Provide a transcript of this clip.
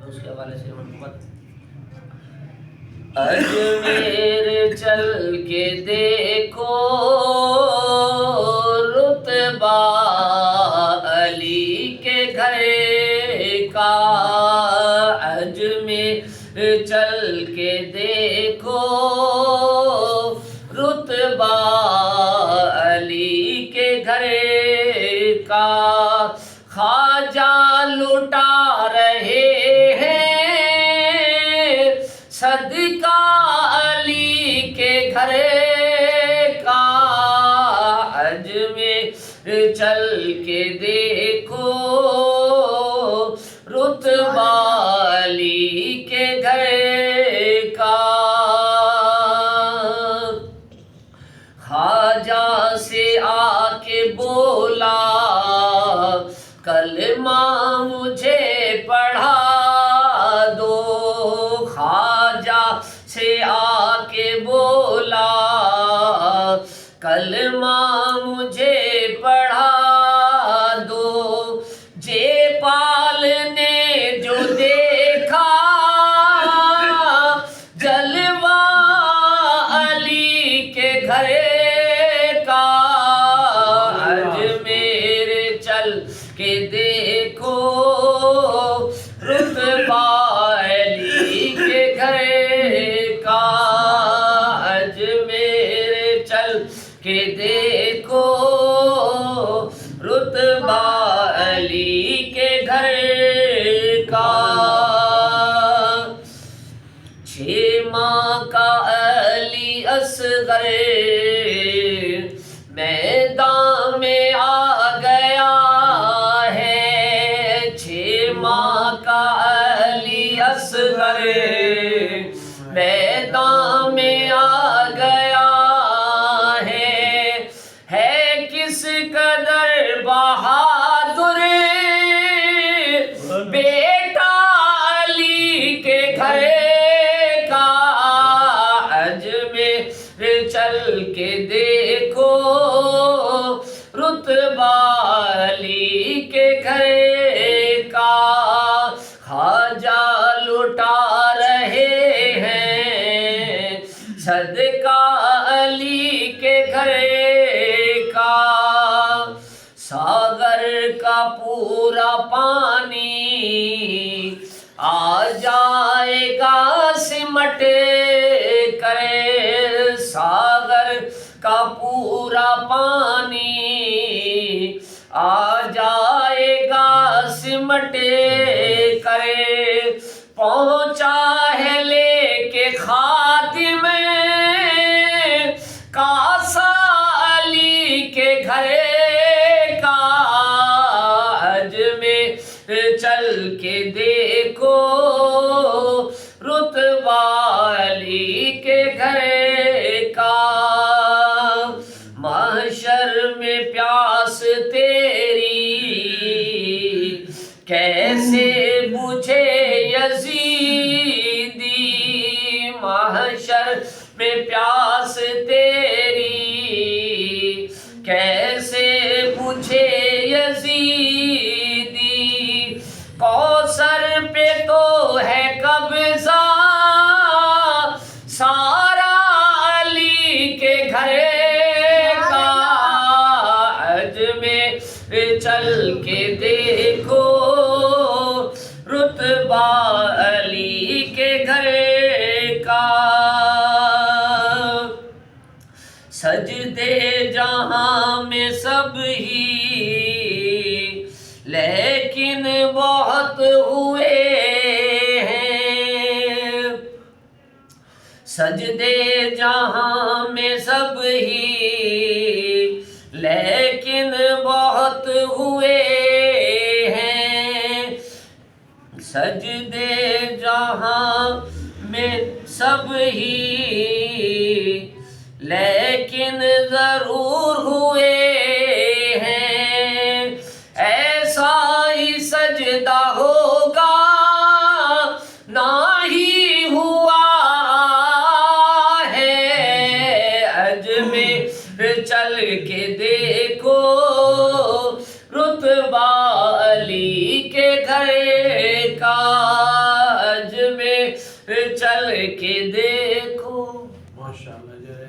اس کے حوالے سے منقبت اجمیر چل کے دیکھو رتبہ علی کے گھر کا، اجمیر چل کے دیکھو رتبہ علی کے گھر کا، خواجہ لٹا رہے ہیں صدقہ علی کے گھر کا، اجمیر چل کے دیکھو رتبہ علی کے گھر کا، خواجہ سے آ کے بولا کلمہ مجھے پڑھا دو، خواجہ سے آ کے بولا کلمہ مجھے پڑھا دو، جے پال نے جو دیکھا جلوہ علی کے گھر کا، اجمیر چل کے دیکھو رتبہ علی کے گھر کا، اجمیر چل کے دیکھو رتبہ علی کے گھر کا، 6 ماہ کا علی اصغر میدان میں آ گیا ہے، 6 ماہ کا علی اصغر میدان میں آ گیا ہے کس قدر بہادر بیٹا علی کے گھر کا، اجمیر چل کے دیکھو رتبہ علی کے گھر کا، خواجہ لٹا رہے ہیں صدقہ علی کے گھر کا، ساغر کا پورا پانی آ جائے گا سمٹ کر، ساغر کا پورا پانی آ جائے گا سمٹ کر، پہنچا ہے لے کے خادم کاسا علی کے گھر کا، اجمیر چل کے دیکھو رتبہ علی کے گھر کا، محشر میں پیاس تیری کیسے بجھے یزیدی، محشر میں پیاس تیری کیسے بجھے یزیدی، کوثر پہ تو ہے قبضہ سارا علی کے گھر کا، اجمیر چل کے دیکھو رتبہ علی کے گھر کا، سجدے جہاں میں سب ہی لیکن بہت ہوئے ہیں، سجدے جہاں میں سب ہی لیکن بہت ہوئے ہیں، سجدے جہاں میں سب ہی لیکن ضرور ہوئے ہیں، ایسا ہی سجدہ ہوگا نہ ہی ہوا ہے، اجمیر چل کے دیکھو رتبہ علی کے گھر کا، چل کے دیکھو ماشاءاللہ.